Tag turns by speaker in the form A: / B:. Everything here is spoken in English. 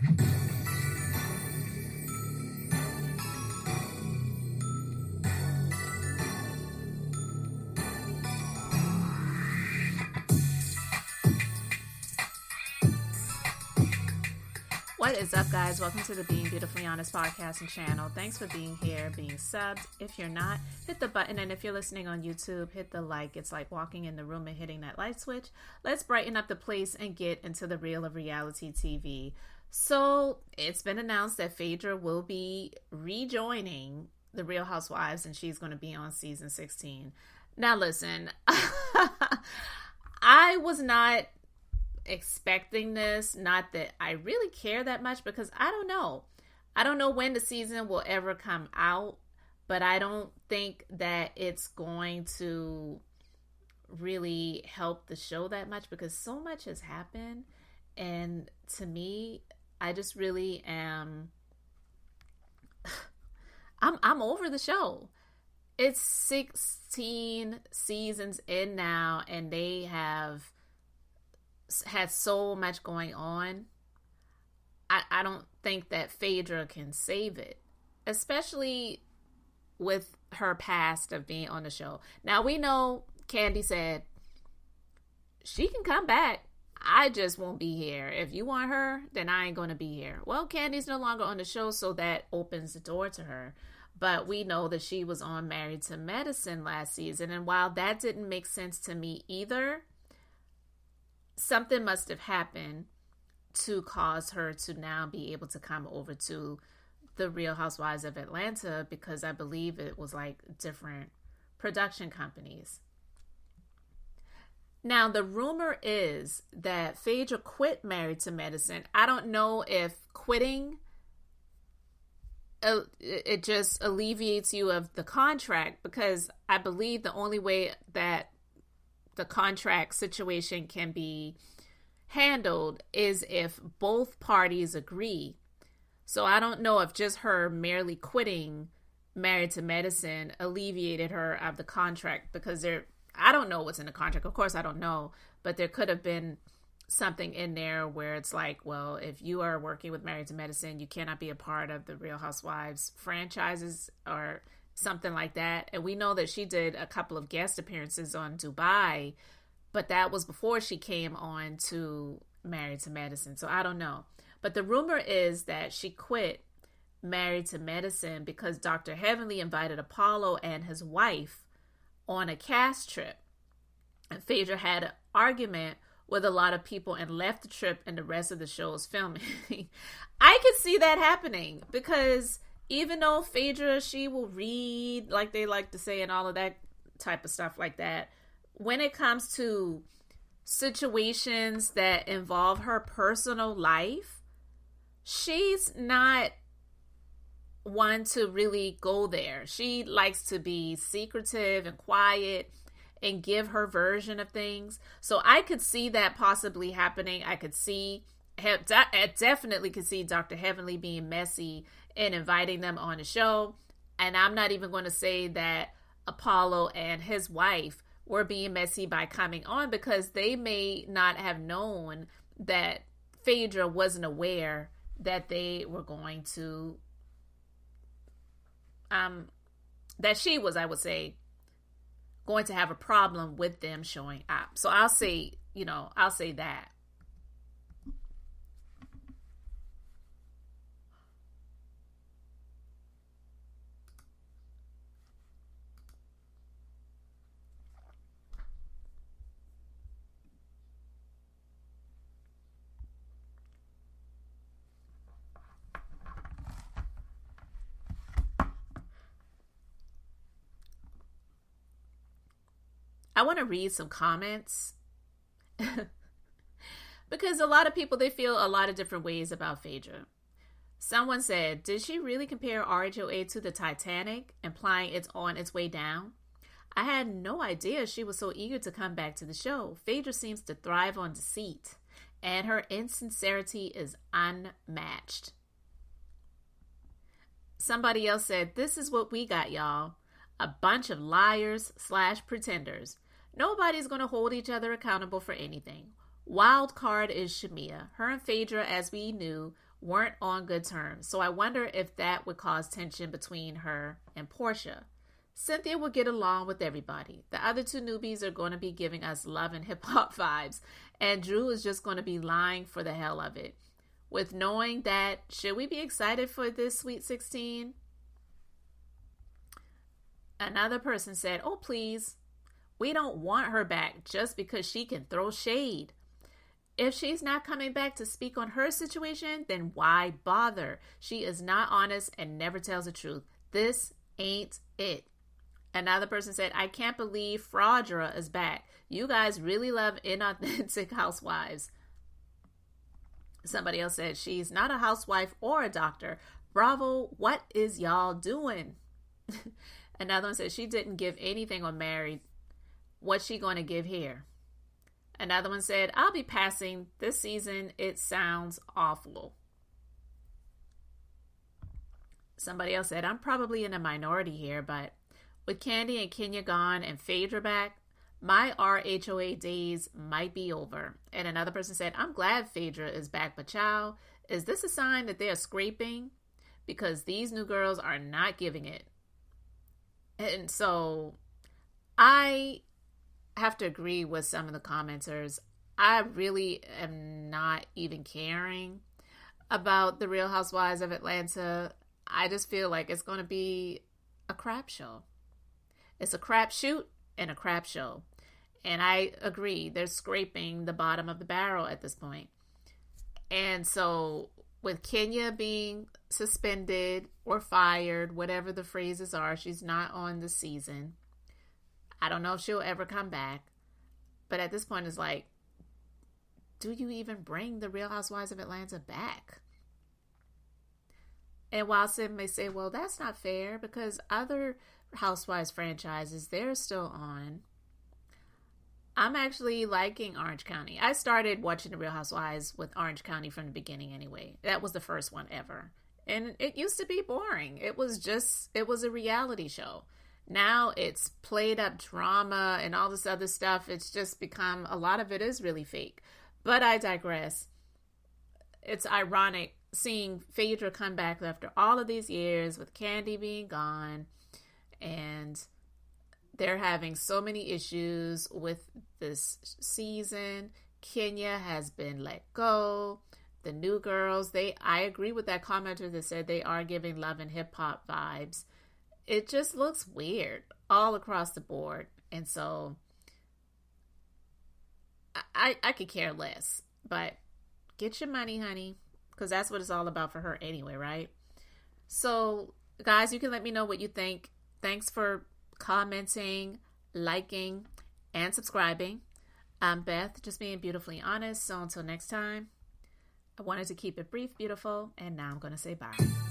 A: What is up, guys? Welcome to the Being Beautifully Honest podcast and channel. Thanks for being here, being subbed. If you're not, hit the button. And if you're listening on YouTube, hit the like. It's like walking in the room and hitting that light switch. Let's brighten up the place and get into the real of reality TV. So it's been announced that Phaedra will be rejoining the Real Housewives, and she's going to be on season 16. Now, listen, I was not expecting this, not that I really care that much, because I don't know when the season will ever come out, but I don't think that it's going to really help the show that much, because so much has happened, and to me, I just really am I'm over the show. It's 16 seasons in now, and they have had so much going on. I don't think that Phaedra can save it, especially with her past of being on the show. Now, we know Kandi said she can come back. I just won't be here. If you want her, then I ain't going to be here. Well, Kandi's no longer on the show, so that opens the door to her. But we know that she was on Married to Medicine last season, and while that didn't make sense to me either, something must have happened to cause her to now be able to come over to the Real Housewives of Atlanta, because I believe it was like different production companies. Now, the rumor is that Phaedra quit Married to Medicine. I don't know if quitting, it just alleviates you of the contract, because I believe the only way that the contract situation can be handled is if both parties agree. So I don't know if just her merely quitting Married to Medicine alleviated her of the contract, because I don't know what's in the contract. Of course I don't know, but there could have been something in there where it's like, well, if you are working with Married to Medicine, you cannot be a part of the Real Housewives franchises or something like that. And we know that she did a couple of guest appearances on Dubai, but that was before she came on to Married to Medicine. So I don't know. But the rumor is that she quit Married to Medicine because Dr. Heavenly invited Apollo and his wife on a cast trip. And Phaedra had an argument with a lot of people and left the trip and the rest of the show's filming. I could see that happening, because even though Phaedra, she will read, like they like to say, and all of that type of stuff like that, when it comes to situations that involve her personal life, she's not one to really go there. She likes to be secretive and quiet and give her version of things. So I could see that possibly happening. I definitely could see Dr. Heavenly being messy and inviting them on the show. And I'm not even going to say that Apollo and his wife were being messy by coming on, because they may not have known that Phaedra wasn't aware that they were going to, that she was, I would say, going to have a problem with them showing up. So I'll say that. I want to read some comments because a lot of people, they feel a lot of different ways about Phaedra. Someone said, did she really compare RHOA to the Titanic, implying it's on its way down? I had no idea she was so eager to come back to the show. Phaedra seems to thrive on deceit, and her insincerity is unmatched. Somebody else said, this is what we got, y'all. A bunch of liars/pretenders. Nobody's going to hold each other accountable for anything. Wild card is Shamia. Her and Phaedra, as we knew, weren't on good terms. So I wonder if that would cause tension between her and Portia. Cynthia will get along with everybody. The other two newbies are going to be giving us love and hip hop vibes. And Drew is just going to be lying for the hell of it. With knowing that, should we be excited for this Sweet 16? Another person said, oh, please. We don't want her back just because she can throw shade. If she's not coming back to speak on her situation, then why bother? She is not honest and never tells the truth. This ain't it. Another person said, I can't believe Phaedra is back. You guys really love inauthentic housewives. Somebody else said, she's not a housewife or a doctor. Bravo, what is y'all doing? Another one said, she didn't give anything on Married. What's she going to give here? Another one said, I'll be passing this season. It sounds awful. Somebody else said, I'm probably in a minority here, but with Kandi and Kenya gone and Phaedra back, my RHOA days might be over. And another person said, I'm glad Phaedra is back, but child, is this a sign that they're scraping? Because these new girls are not giving it. And so I have to agree with some of the commenters. I really am not even caring about the Real Housewives of Atlanta. I just feel like it's going to be a crap show. It's a crap shoot and a crap show. And I agree, they're scraping the bottom of the barrel at this point. And so with Kenya being suspended or fired, whatever the phrases are, she's not on the season. I don't know if she'll ever come back. But at this point, it's like, do you even bring the Real Housewives of Atlanta back? And while some may say, well, that's not fair because other Housewives franchises, they're still on. I'm actually liking Orange County. I started watching the Real Housewives with Orange County from the beginning anyway. That was the first one ever. And it used to be boring. It was a reality show. Now it's played up drama and all this other stuff. It's just become, a lot of it is really fake. But I digress. It's ironic seeing Phaedra come back after all of these years with Kandi being gone. And they're having so many issues with this season. Kenya has been let go. The new girls, I agree with that commenter that said they are giving love and hip hop vibes. It just looks weird all across the board. And so I could care less. But get your money, honey, because that's what it's all about for her anyway, right? So, guys, you can let me know what you think. Thanks for commenting, liking, and subscribing. I'm Beth, just being beautifully honest. So until next time, I wanted to keep it brief, beautiful, and now I'm going to say bye.